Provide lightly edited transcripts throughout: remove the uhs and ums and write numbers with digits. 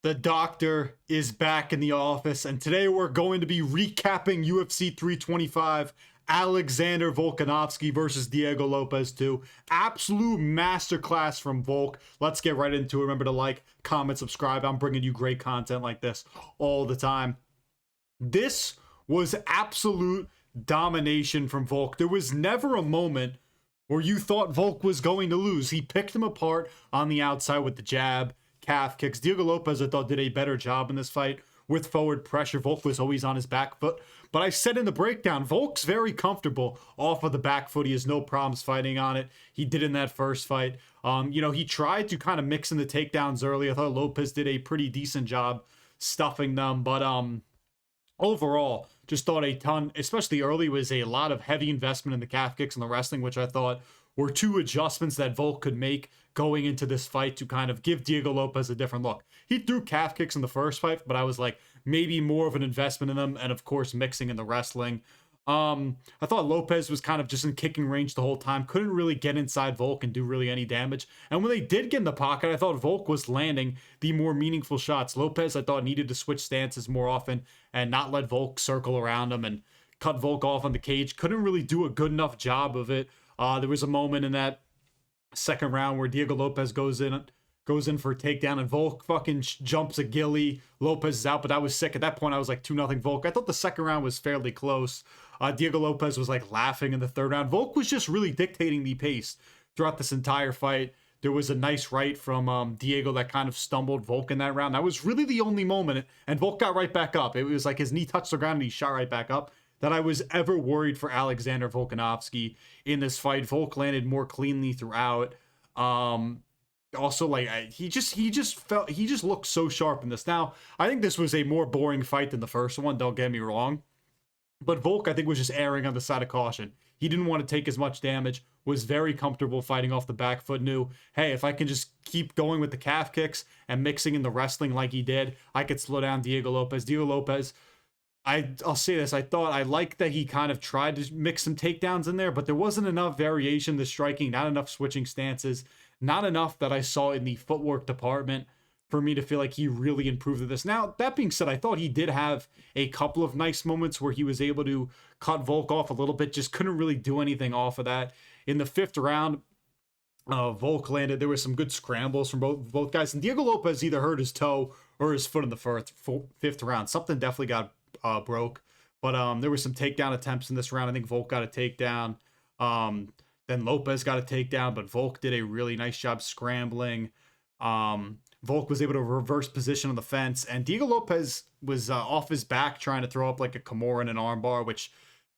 The doctor is back in the office, and today we're going to be recapping UFC 325, Alexander Volkanovski versus Diego Lopes II. Absolute masterclass from Volk. Let's get right into it. Remember to like, comment, subscribe. I'm bringing you great content like this all the time. This was absolute domination from Volk. There was never a moment where you thought Volk was going to lose. He picked him apart on the outside with the jab, calf kicks. Diego Lopes, I thought, did a better job in this fight with forward pressure. Volk was always on his back foot. But I said in the breakdown, Volk's very comfortable off of the back foot. He has no problems fighting on it. He did in that first fight. He tried to kind of mix in the takedowns early. I thought Lopes did a pretty decent job stuffing them. But overall, just thought a ton, especially early, was a lot of heavy investment in the calf kicks and the wrestling, which I thought were two adjustments that Volk could make going into this fight to kind of give Diego Lopes a different look. He threw calf kicks in the first fight, but I was like, maybe more of an investment in them, and of course, mixing in the wrestling. I thought Lopes was kind of just in kicking range the whole time, couldn't really get inside Volk and do really any damage. And when they did get in the pocket, I thought Volk was landing the more meaningful shots. Lopes, I thought, needed to switch stances more often and not let Volk circle around him and cut Volk off on the cage. Couldn't really do a good enough job of it. There was a moment in that second round where Diego Lopes goes in for a takedown, and Volk fucking jumps a ghillie. Lopes is out, but that was sick. At that point, I was like 2-0 Volk. I thought the second round was fairly close. Diego Lopes was like laughing in the third round. Volk was just really dictating the pace throughout this entire fight. There was a nice right from Diego that kind of stumbled Volk in that round. That was really the only moment, and Volk got right back up. It was like his knee touched the ground and he shot right back up, that I was ever worried for Alexander Volkanovski in this fight. Volk landed more cleanly throughout. Also, like, he just looked so sharp in this. Now, I think this was a more boring fight than the first one, don't get me wrong. But Volk, I think, was just erring on the side of caution. He didn't want to take as much damage, was very comfortable fighting off the back foot, knew, hey, if I can just keep going with the calf kicks and mixing in the wrestling like he did, I could slow down Diego Lopes. Diego Lopes, I'll say this, I thought I liked that he kind of tried to mix some takedowns in there, but there wasn't enough variation in the striking, not enough switching stances, not enough that I saw in the footwork department for me to feel like he really improved at this. Now, that being said, I thought he did have a couple of nice moments where he was able to cut Volk off a little bit, just couldn't really do anything off of that. In the fifth round, Volk landed. There were some good scrambles from both guys, and Diego Lopes either hurt his toe or his foot in the fifth round. Something definitely got broke, but there were some takedown attempts in this round. I think Volk got a takedown. Then Lopes got a takedown, but Volk did a really nice job scrambling. Volk was able to reverse position on the fence, and Diego Lopes was off his back trying to throw up like a Kimura and an armbar, which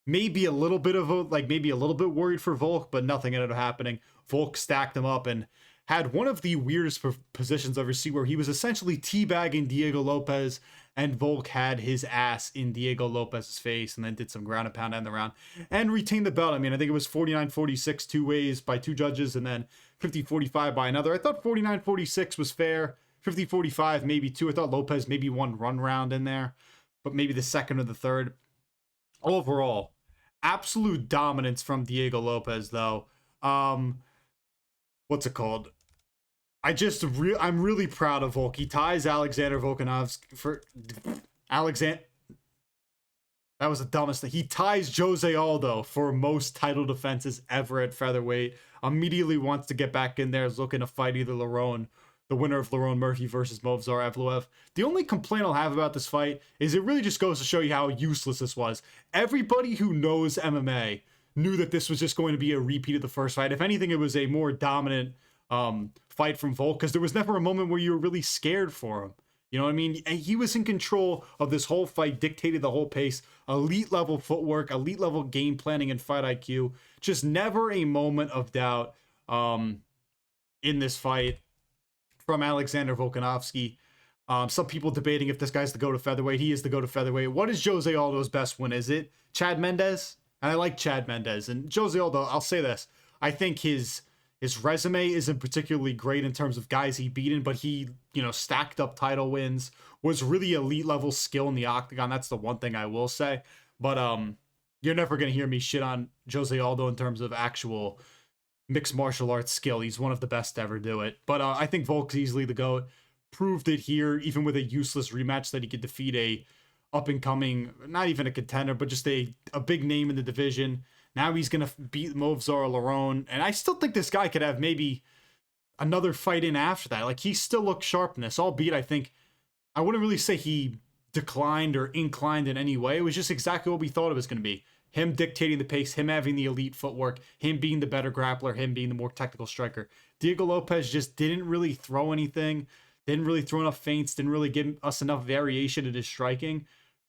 may be a little bit of maybe a little bit worried for Volk, but nothing ended up happening. Volk stacked him up and had one of the weirdest positions I've ever seen, where he was essentially teabagging Diego Lopes, and Volk had his ass in Diego Lopes' face, and then did some ground and pound end the round and retained the belt. I mean, I think it was 49-46 two ways by two judges, and then 50-45 by another. I thought 49-46 was fair. 50-45 maybe two. I thought Lopes maybe one run round in there, but maybe the second or the third. Overall, absolute dominance from Diego Lopes, though. What's it called? I'm really proud of Volk. He ties Alexander Volkanovski for Alexander. That was the dumbest thing. He ties Jose Aldo for most title defenses ever at featherweight. Immediately wants to get back in there, is looking to fight either the winner of Lerone Murphy versus Movsar Evloev. The only complaint I'll have about this fight is it really just goes to show you how useless this was. Everybody who knows MMA knew that this was just going to be a repeat of the first fight. If anything, it was a more dominant fight from Volk, because there was never a moment where you were really scared for him. You know what I mean? And he was in control of this whole fight, dictated the whole pace, elite level footwork, elite level game planning and fight IQ. Just never a moment of doubt in this fight from Alexander Volkanovski. Some people debating if this guy's the go to featherweight. He is the go to featherweight. What is Jose Aldo's best win? Is it Chad Mendes? And I like Chad Mendes. And Jose Aldo, I'll say this, I think his resume isn't particularly great in terms of guys he beaten, but he, stacked up title wins, was really elite level skill in the octagon. That's the one thing I will say. But you're never going to hear me shit on Jose Aldo in terms of actual mixed martial arts skill. He's one of the best to ever do it. But I think Volk's easily the GOAT. proved it here, even with a useless rematch, that he could defeat a up-and-coming, not even a contender, but just a big name in the division. Now he's going to beat Movsar Lerone, and I still think this guy could have maybe another fight in after that. Like, he still looks sharp in this, albeit I think, I wouldn't really say he declined or inclined in any way. It was just exactly what we thought it was going to be. Him dictating the pace, him having the elite footwork, him being the better grappler, him being the more technical striker. Diego Lopes just didn't really throw anything, didn't really throw enough feints, didn't really give us enough variation in his striking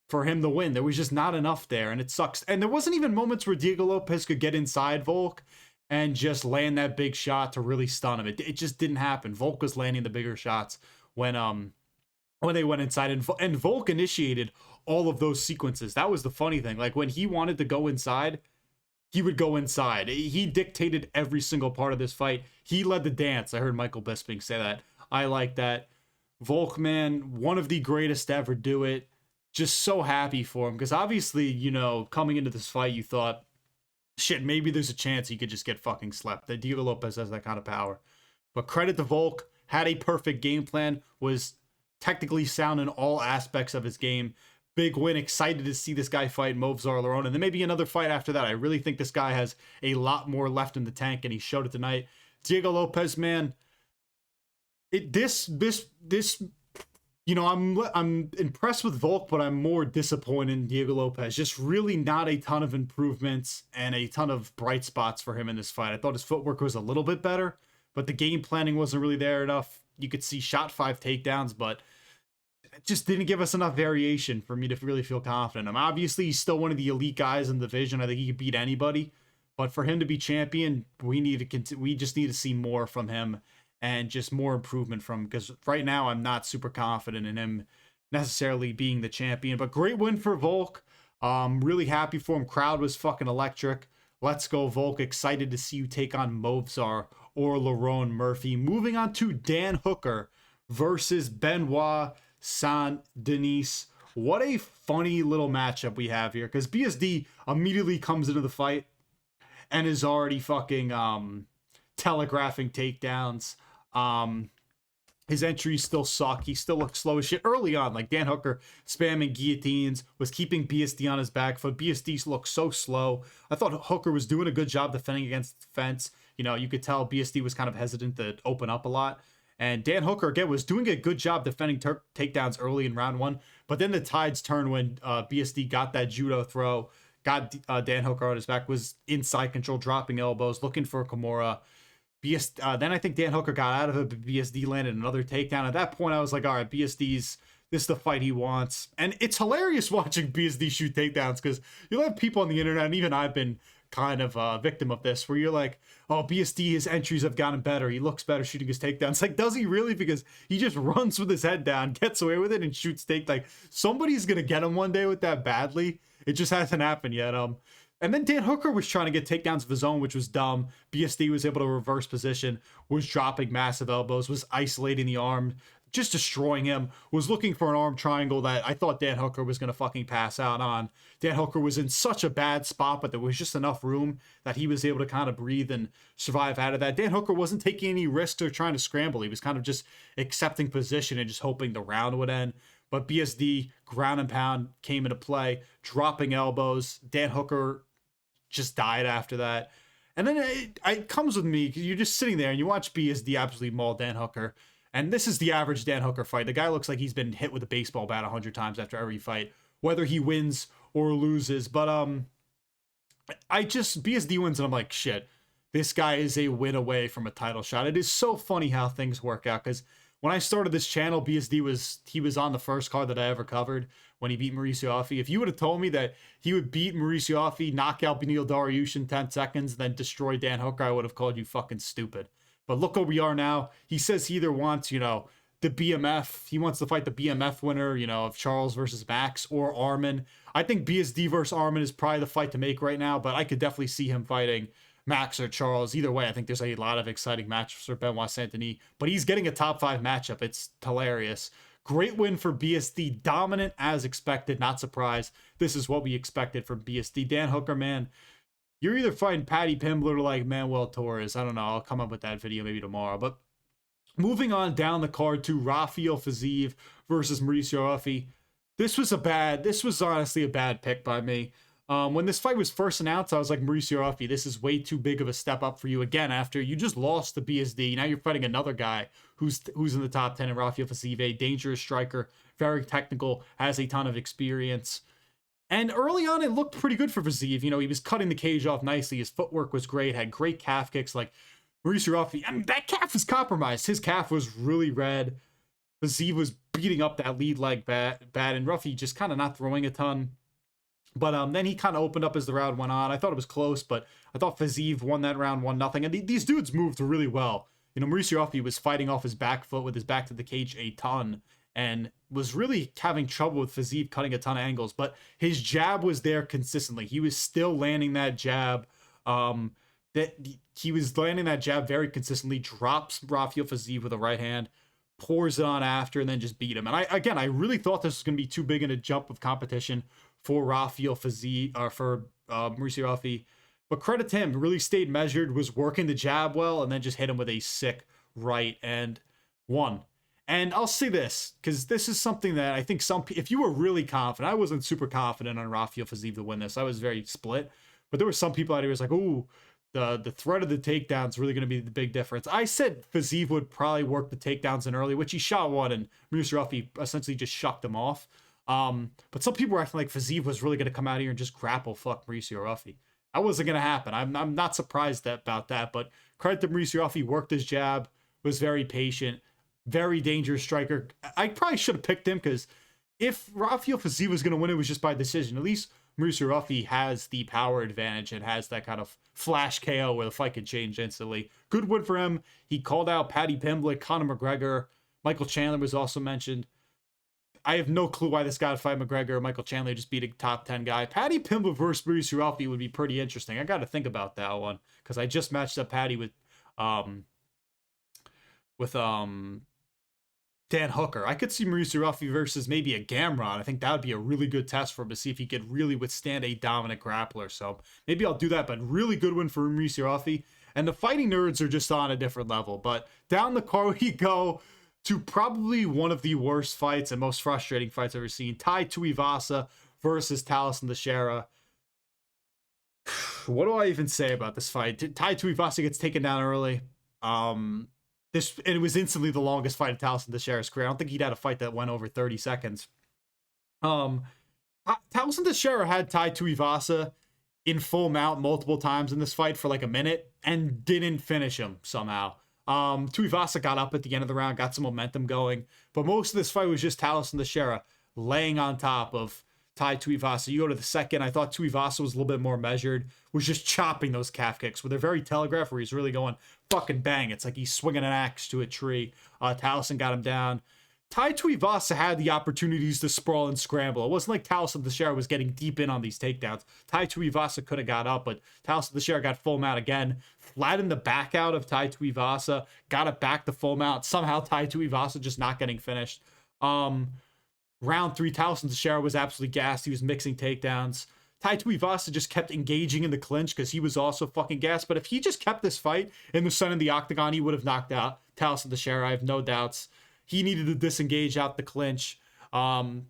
for him to win. There was just not enough there, and it sucks. And there wasn't even moments where Diego Lopes could get inside Volk and just land that big shot to really stun him. It just didn't happen. Volk was landing the bigger shots when they went inside, and Volk initiated all of those sequences. That was the funny thing. Like, when he wanted to go inside, he would go inside. He dictated every single part of this fight. He led the dance. I heard Michael Bisping say that. I like that. Volk, man, one of the greatest to ever do it. Just so happy for him, because obviously, you know, coming into this fight, you thought, shit, maybe there's a chance he could just get fucking slept. That Diego Lopes has that kind of power. But credit to Volk, had a perfect game plan, was technically sound in all aspects of his game. Big win, excited to see this guy fight Movsar Lerone, and then maybe another fight after that. I really think this guy has a lot more left in the tank, and he showed it tonight. Diego Lopes, man, you know, I'm impressed with Volk, but I'm more disappointed in Diego Lopes. Just really not a ton of improvements and a ton of bright spots for him in this fight. I thought his footwork was a little bit better, but the game planning wasn't really there enough. You could see shot 5 takedowns, but it just didn't give us enough variation for me to really feel confident. Obviously, he's still one of the elite guys in the division. I think he could beat anybody, but for him to be champion, we just need to see more from him. And just more improvement from him, because right now I'm not super confident in him necessarily being the champion. But great win for Volk. Really happy for him. Crowd was fucking electric. Let's go, Volk. Excited to see you take on Movsar or Lerone Murphy. Moving on to Dan Hooker versus Benoit Saint-Denis. What a funny little matchup we have here, because BSD immediately comes into the fight and is already fucking telegraphing takedowns. His entries still suck. He still looks slow as shit early on. Like, Dan Hooker spamming guillotines, was keeping BSD on his back foot. BSD looked so slow. I thought Hooker was doing a good job defending against the fence. You know, you could tell BSD was kind of hesitant to open up a lot. And Dan Hooker, again, was doing a good job defending takedowns early in round 1. But then the tides turned when BSD got that judo throw, got Dan Hooker on his back, was inside control, dropping elbows, looking for a Kimura. Then I think Dan Hooker got out of it, but BSD landed another takedown. At that point, I was like, all right, this is the fight he wants. And it's hilarious watching BSD shoot takedowns, because you'll have people on the internet, and even I've been kind of a victim of this, where you're like, oh, BSD, his entries have gotten better. He looks better shooting his takedowns. Like, does he really? Because he just runs with his head down, gets away with it, and shoots take. Like, somebody's going to get him one day with that badly. It just hasn't happened yet. And then Dan Hooker was trying to get takedowns of his own, which was dumb. BSD was able to reverse position, was dropping massive elbows, was isolating the arm, just destroying him, was looking for an arm triangle that I thought Dan Hooker was going to fucking pass out on. Dan Hooker was in such a bad spot, but there was just enough room that he was able to kind of breathe and survive out of that. Dan Hooker wasn't taking any risks or trying to scramble. He was kind of just accepting position and just hoping the round would end. But BSD, ground and pound, came into play, dropping elbows. Dan Hooker just died after that. And then it comes with me, because you're just sitting there and you watch BSD absolutely maul Dan Hooker. And this is the average Dan Hooker fight. The guy looks like he's been hit with a baseball bat 100 times after every fight, whether he wins or loses. But BSD wins, and I'm like, shit, this guy is a win away from a title shot. It is so funny how things work out, because when I started this channel, BSD was on the first card that I ever covered when he beat Mauricio Ruffy. If you would have told me that he would beat Mauricio Ruffy, knock out Beneil Dariush in 10 seconds, then destroy Dan Hooker, I would have called you fucking stupid. But look where we are now. He says he either wants, the BMF. He wants to fight the BMF winner, of Charles versus Max or Arman. I think BSD versus Arman is probably the fight to make right now, but I could definitely see him fighting Max or Charles. Either way, I think there's a lot of exciting matches for Benoit Saint-Denis, but he's getting a top 5 matchup. It's hilarious. Great win for BSD. Dominant as expected. Not surprised. This is what we expected from BSD. Dan Hooker, man, you're either fighting Paddy Pimblett or like Manuel Torres. I don't know. I'll come up with that video maybe tomorrow. But Moving on down the card to Rafael Fiziev versus Mauricio Ruffy. This was honestly a bad pick by me. When this fight was first announced, I was like, Mauricio Ruffy, this is way too big of a step up for you again after you just lost the BSD. Now you're fighting another guy who's in the top 10 in Rafael Fiziev, a dangerous striker, very technical, has a ton of experience. And early on, it looked pretty good for Fiziev. You know, he was cutting the cage off nicely. His footwork was great, had great calf kicks. Like Mauricio Ruffy, I mean, that calf was compromised. His calf was really red. Fiziev was beating up that lead leg bad, and Ruffy just kind of not throwing a ton. But then he kind of opened up as the round went on. I thought it was close, but I thought Fiziev won that round 1-0. And these dudes moved really well. You know, Mauricio Ruffy was fighting off his back foot with his back to the cage a ton and was really having trouble with Fiziev cutting a ton of angles. But his jab was there consistently. He was still landing that jab. He was landing that jab very consistently, drops Rafael Fiziev with a right hand, pours it on after, and then just beat him. And I really thought this was going to be too big in a jump of competition for Rafael Fiziev, or for Mauricio Ruffy. But credit to him, really stayed measured, was working the jab well, and then just hit him with a sick right and won. And I'll say this, because this is something that I think if you were really confident, I wasn't super confident on Rafael Fiziev to win this. I was very split. But there were some people out here who was like, ooh, the threat of the takedown is really going to be the big difference. I said Fiziev would probably work the takedowns in early, which he shot one, and Mauricio Ruffy essentially just shucked him off. But some people were acting like Fiziev was really going to come out here and just grapple fuck Mauricio Ruffy. That wasn't going to happen. I'm not surprised about that, but credit to Mauricio Ruffy, worked his jab, was very patient, very dangerous striker. I probably should have picked him, because if Rafael Fiziev was going to win, it was just by decision. At least Mauricio Ruffy has the power advantage and has that kind of flash KO where the fight can change instantly. Good win for him. He called out Paddy Pimblett, Conor McGregor. Michael Chandler was also mentioned. I have no clue why this guy would fight McGregor. Michael Chandler just beat a top 10 guy. Paddy Pimblett versus Mauricio Ruffy would be pretty interesting. I got to think about that one, because I just matched up Paddy with Dan Hooker. I could see Mauricio Ruffy versus maybe a Gamrot. I think that would be a really good test for him to see if he could really withstand a dominant grappler. So maybe I'll do that, but really good win for Mauricio Ruffy. And the fighting nerds are just on a different level. But down the card we go to probably one of the worst fights and most frustrating fights I've ever seen. Tai Tuivasa versus Tallison Teixeira. What do I even say about this fight? Tai Tuivasa gets taken down early. It was instantly the longest fight of Tallison Teixeira's career. I don't think he'd had a fight that went over 30 seconds. Tallison Teixeira had Tai Tuivasa in full mount multiple times in this fight for like a minute and didn't finish him somehow. Tuivasa got up at the end of the round, got some momentum going, but most of this fight was just Tallison Teixeira laying on top of Tai Tuivasa. You go to the second, I thought Tuivasa was a little bit more measured, was just chopping those calf kicks, where they're very telegraphed, where he's really going fucking bang. It's like he's swinging an axe to a tree. Tallison got him down. Tai Tuivasa had the opportunities to sprawl and scramble. It wasn't like Tallison Teixeira was getting deep in on these takedowns. Tai Tuivasa could have got up, but Tallison Teixeira got full mount again, flattened the back out of Tai Tuivasa, got it back to full mount. Somehow Tai Tuivasa just not getting finished. Round 3, Tallison Teixeira was absolutely gassed. He was mixing takedowns. Tai Tuivasa just kept engaging in the clinch because he was also fucking gassed. But if he just kept this fight in the center of the octagon, he would have knocked out Tallison Teixeira. I have no doubts. He needed to disengage out the clinch and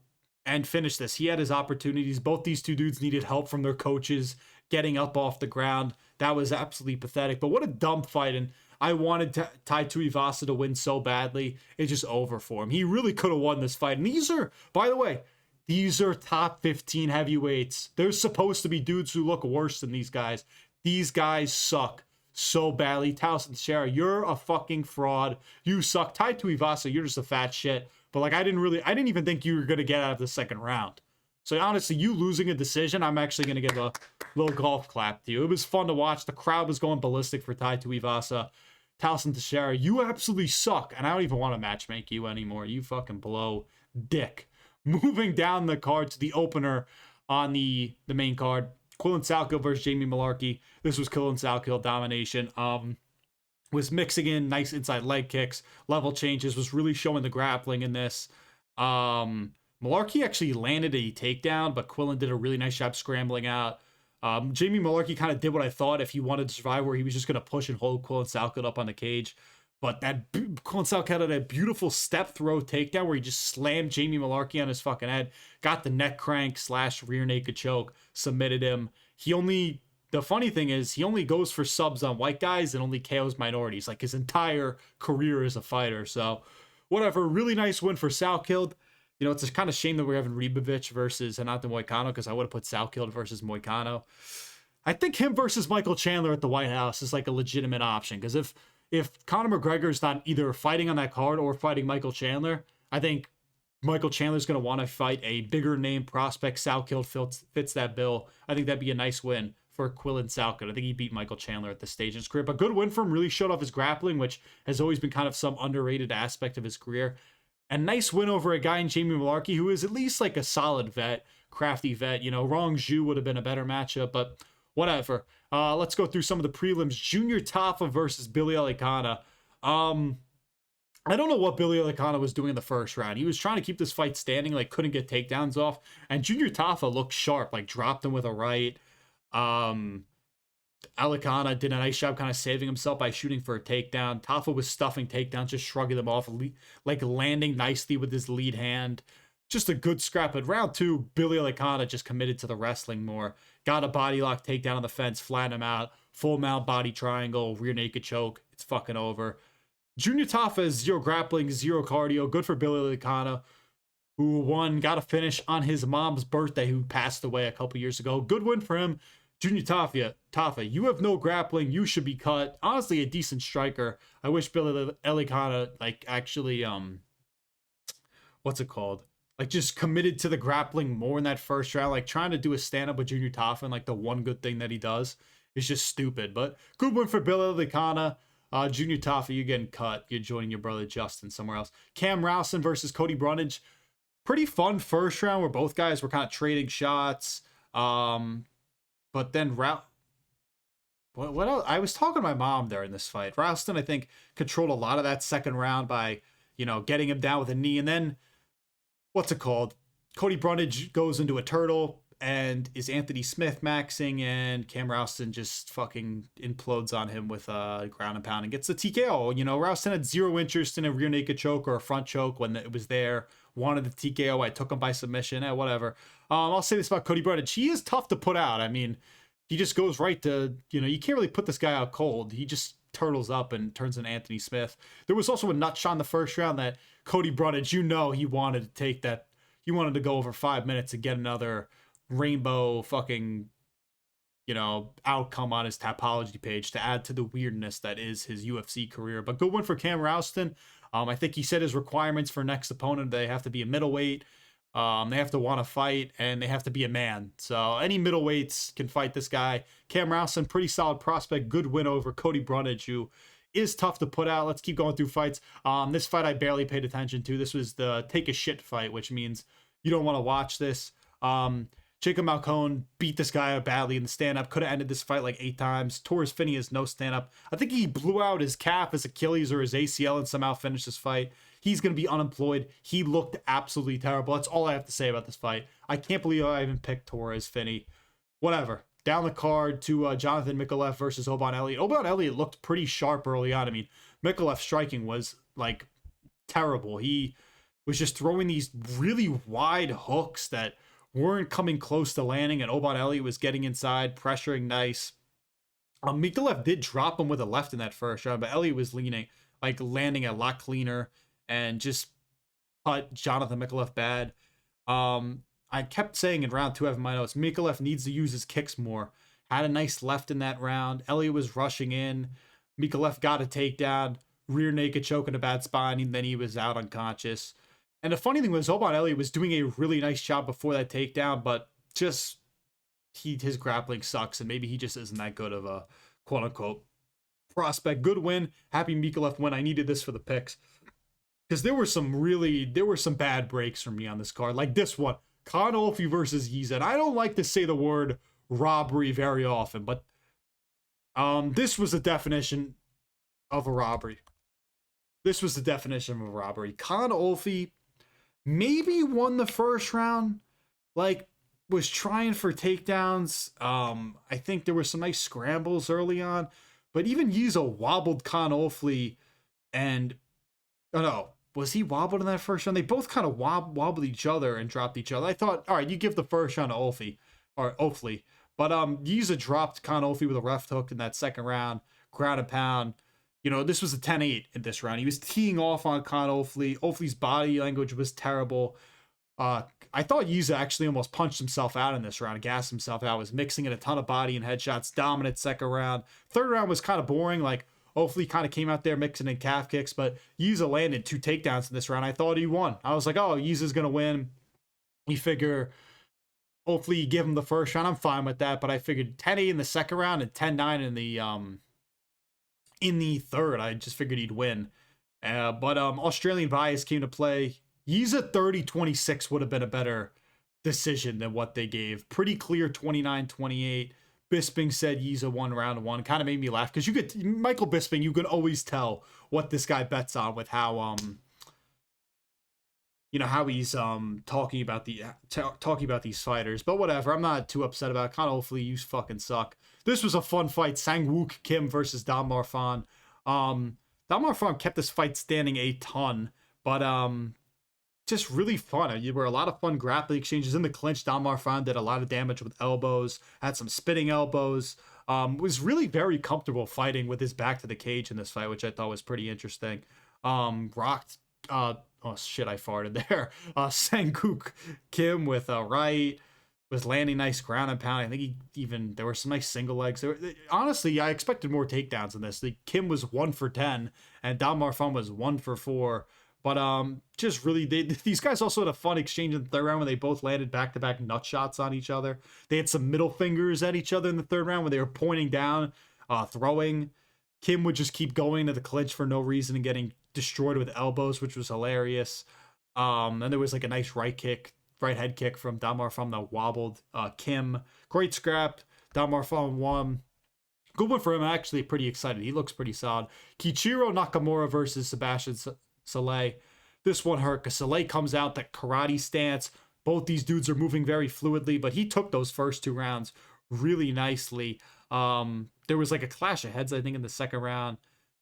finish this. He had his opportunities. Both these two dudes needed help from their coaches getting up off the ground. That was absolutely pathetic. But what a dumb fight. And I wanted Tai Tuivasa to win so badly. It's just over for him. He really could have won this fight. And these are, by the way, these are top 15 heavyweights. There's supposed to be dudes who look worse than these guys. These guys suck so badly. Tallison Teixeira, you're a fucking fraud. You suck. Tai Tuivasa, you're just a fat shit. But like, I didn't even think you were going to get out of the second round. So honestly, you losing a decision, I'm actually going to give a little golf clap to you. It was fun to watch. The crowd was going ballistic for Tai Tuivasa. Tallison Teixeira, you absolutely suck. And I don't even want to matchmake you anymore. You fucking blow dick. Moving down the card to the opener on the main card. Quillan Salkilld versus Jamie Mullarkey. This was Quillan Salkilld domination. Was mixing in nice inside leg kicks, level changes, was really showing the grappling in this. Mullarkey actually landed a takedown, but Quillan did a really nice job scrambling out. Jamie Mullarkey kind of did what I thought if he wanted to survive, where he was just going to push and hold Quillan Salkilld up on the cage. But Quillan Salkilld had a beautiful step throw takedown where he just slammed Jamie Mullarkey on his fucking head, got the neck crank / rear naked choke, submitted him. The funny thing is, he only goes for subs on white guys and only KOs minorities, like his entire career as a fighter. So, whatever, really nice win for Salkilld. You know, it's a kind of shame that we're having Ribovic versus Renato Moicano, because I would have put Salkilld versus Moicano. I think him versus Michael Chandler at the White House is like a legitimate option, because if Conor McGregor's not either fighting on that card or fighting Michael Chandler, I think Michael Chandler's going to want to fight a bigger name prospect. Salkilld fits that bill. I think that'd be a nice win for Quillan Salkilld. I think he beat Michael Chandler at this stage in his career. But good win for him. Really showed off his grappling, which has always been kind of some underrated aspect of his career. And nice win over a guy in Jamie Mullarkey, who is at least like a solid vet, crafty vet. You know, Rong Zhu would have been a better matchup, but whatever. Let's go through some of the prelims. Junior Tafa versus Billy Elikana. I don't know what Billy Elikana was doing in the first round. He was trying to keep this fight standing, like couldn't get takedowns off. And Junior Tafa looked sharp, like dropped him with a right. Elikana did a nice job kind of saving himself by shooting for a takedown. Tafa was stuffing takedowns, just shrugging them off, like landing nicely with his lead hand. Just a good scrap. But round two, Billy Elikana just committed to the wrestling more. Got a body lock takedown on the fence, flattened him out. Full mount body triangle, rear naked choke. It's fucking over. Junior Tafa is 0 grappling, 0 cardio. Good for Billy Elikana, who got a finish on his mom's birthday, who passed away a couple years ago. Good win for him. Junior Tafa, you have no grappling. You should be cut. Honestly, a decent striker. I wish Billy Elikana, like, actually, what's it called? Like, just committed to the grappling more in that first round. Like, trying to do a stand-up with Junior Tafa, and, like, the one good thing that he does is just stupid. But good win for Billy Elikana. Junior Tafa, you're getting cut. You're joining your brother Justin somewhere else. Cam Rowson versus Cody Brundage. Pretty fun first round where both guys were kind of trading shots. But then what else? I was talking to my mom during this fight. Rowston, I think, controlled a lot of that second round by, you know, getting him down with a knee. And then, what's it called? Cody Brundage goes into a turtle and is Anthony Smith maxing, and Cam Rowston just fucking implodes on him with a ground and pound and gets the TKO. You know, Rowston had 0 interest in a rear naked choke or a front choke when it was there. Wanted the TKO. I took him by submission. Whatever. I'll say this about Cody Brundage. He is tough to put out. I mean, he just goes right to, you know, you can't really put this guy out cold. He just turtles up and turns into Anthony Smith. There was also a nut shot in the first round that Cody Brundage, you know, he wanted to take that. He wanted to go over 5 minutes to get another rainbow fucking, you know, outcome on his Tapology page to add to the weirdness that is his UFC career. But good one for Cam Rowston. I think he said his requirements for next opponent, they have to be a middleweight, they have to want to fight, and they have to be a man. So any middleweights can fight this guy. Cam Rowston, pretty solid prospect. Good win over Cody Brundage, who is tough to put out. Let's keep going through fights. This fight I barely paid attention to. This was the take a shit fight, which means you don't want to watch this. Jacob Malcone beat this guy out badly in the stand-up. Could have ended this fight like 8 times. Torres Finney has no stand-up. I think he blew out his calf, his Achilles, or his ACL and somehow finished this fight. He's going to be unemployed. He looked absolutely terrible. That's all I have to say about this fight. I can't believe I even picked Torres Finney. Whatever. Down the card to Jonathan Mikalev versus Oban Elliott. Oban Elliott looked pretty sharp early on. I mean, Mikalev's striking was, like, terrible. He was just throwing these really wide hooks that weren't coming close to landing, and Oban Elliott was getting inside, pressuring nice. Mikalev did drop him with a left in that first round, but Elliott was landing a lot cleaner and just cut Jonathan Mikalev bad. I kept saying in round 2, I have in my notes, Mikalev needs to use his kicks more. Had a nice left in that round. Elliott was rushing in. Mikalev got a takedown, rear naked choke in a bad spot, and then he was out unconscious. And the funny thing was, Oban Elliott was doing a really nice job before that takedown, but just his grappling sucks, and maybe he just isn't that good of a quote-unquote prospect. Good win. Happy Mikalev win. I needed this for the picks. Because there were some bad breaks for me on this card. Like this one, Con Olfi versus Yiza. And I don't like to say the word robbery very often, but this was the definition of a robbery. Con Olfi maybe won the first round, like was trying for takedowns. I think there were some nice scrambles early on, but even Yiza wobbled Con Olfi And oh no, was he wobbled in that first round? They both kind of wobbled each other and dropped each other. I thought, all right, you give the first round to Olfey. But Yiza dropped Con Olfey with a left hook in that second round, ground and pound. You know, this was a 10-8 in this round. He was teeing off on Con Olfey. Olfey's body language was terrible. I thought Yiza actually almost punched himself out in this round, gassed himself out, was mixing in a ton of body and headshots, dominant second round. Third round was kind of boring, like Olfey kind of came out there mixing in calf kicks, but Yiza landed 2 takedowns in this round. I thought he won. I was like, oh, Yiza's going to win. You figure, hopefully you give him the first round. I'm fine with that, but I figured 10-8 in the second round and 10-9 in the third. I just figured he'd win. But Australian bias came to play. Yiza 30-26 would have been a better decision than what they gave. Pretty clear 29-28. Bisping said Yiza won round 1. Kind of made me laugh because Michael Bisping, you can always tell what this guy bets on with how how he's talking about these fighters. But whatever, I'm not too upset about it. Kind of hopefully you fucking suck. This was a fun fight. Sang-wook Kim versus Dam Marfan. Dam Marfan kept this fight standing a ton, but just really fun. There were a lot of fun grappling exchanges in the clinch. Dam Marfan did a lot of damage with elbows, had some spinning elbows. Was really very comfortable fighting with his back to the cage in this fight, which I thought was pretty interesting. Rocked. Oh shit, I farted there. Sang-wook Kim with a right, was landing nice ground and pound. I think there were some nice single legs. Honestly, I expected more takedowns in this. Kim was 1 for 10 and Dam Marfan was 1 for 4. But just really, these guys also had a fun exchange in the third round when they both landed back-to-back nut shots on each other. They had some middle fingers at each other in the third round when they were pointing down, throwing. Kim would just keep going to the clinch for no reason and getting destroyed with elbows, which was hilarious. And there was like a nice right head kick from Dam Marfan that wobbled Kim. Great scrap. Dam Marfan won. Good one for him. I'm actually pretty excited. He looks pretty solid. Kiichiro Nakamura versus Sebastian Saleh. This one hurt because Saleh comes out that karate stance. Both these dudes are moving very fluidly, but he took those first 2 rounds really nicely. There was like a clash of heads, I think, in the second round.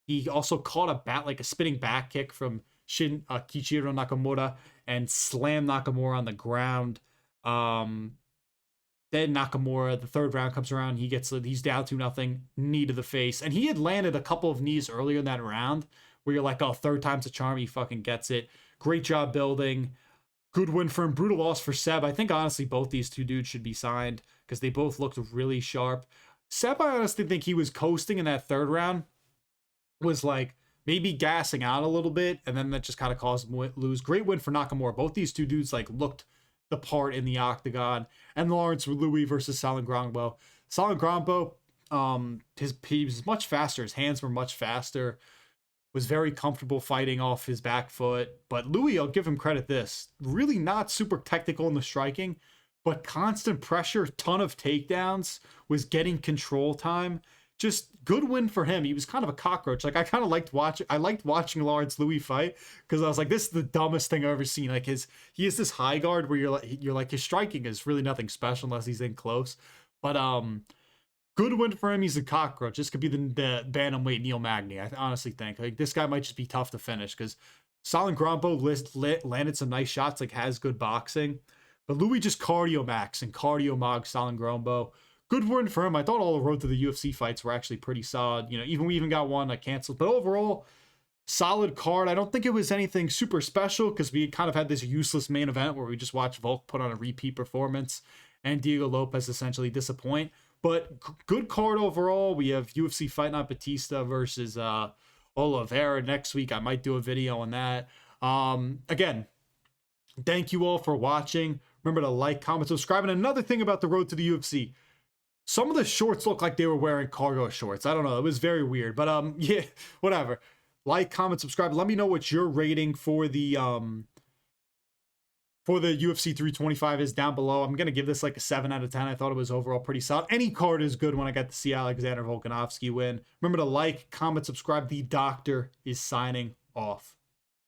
He also caught a spinning back kick from Kiichiro Nakamura and slammed Nakamura on the ground. Then Nakamura, the third round comes around. He's down 2-0, knee to the face. And he had landed a couple of knees earlier in that round where you're like, oh, third time's a charm. He fucking gets it. Great job building. Good win for him. Brutal loss for Seb. I think, honestly, both these 2 dudes should be signed because they both looked really sharp. Seb, I honestly think he was coasting in that third round. Was like maybe gassing out a little bit, and then that just kind of caused him to lose. Great win for Nakamura. Both these 2 dudes like looked the part in the octagon. And Lawrence Louis versus Salin Grombo. Salin Grombo, he was much faster. His hands were much faster. Was very comfortable fighting off his back foot. But Louis, I'll give him credit this. Really not super technical in the striking, but constant pressure, ton of takedowns, was getting control time. Just good win for him. He was kind of a cockroach. Like I kind of liked watching Lawrence Louis fight because I was like, this is the dumbest thing I've ever seen. Like he has this high guard where you're like his striking is really nothing special unless he's in close. But good win for him. He's a cockroach. This could be the bantamweight Neil Magny. I honestly think like this guy might just be tough to finish because Salin Grombo landed some nice shots, like has good boxing. But Louis just cardio max and cardio mog Salin Grombo. Good win for him. I thought all the road to the UFC fights were actually pretty solid. We even got one canceled. But overall, solid card. I don't think it was anything super special because we kind of had this useless main event where we just watched Volk put on a repeat performance and Diego Lopes essentially disappoint. But good card overall. We have UFC Fight Night Batista versus Oliveira next week. I might do a video on that. Again, thank you all for watching. Remember to like, comment, subscribe. And another thing about the road to the UFC. Some of the shorts look like they were wearing cargo shorts. I don't know. It was very weird. But yeah, whatever. Like, comment, subscribe. Let me know what your rating for the UFC 325 is down below. I'm gonna give this like a 7 out of 10. I thought it was overall pretty solid. Any card is good when I got to see Alexander Volkanovski win. Remember to like, comment, subscribe. The doctor is signing off.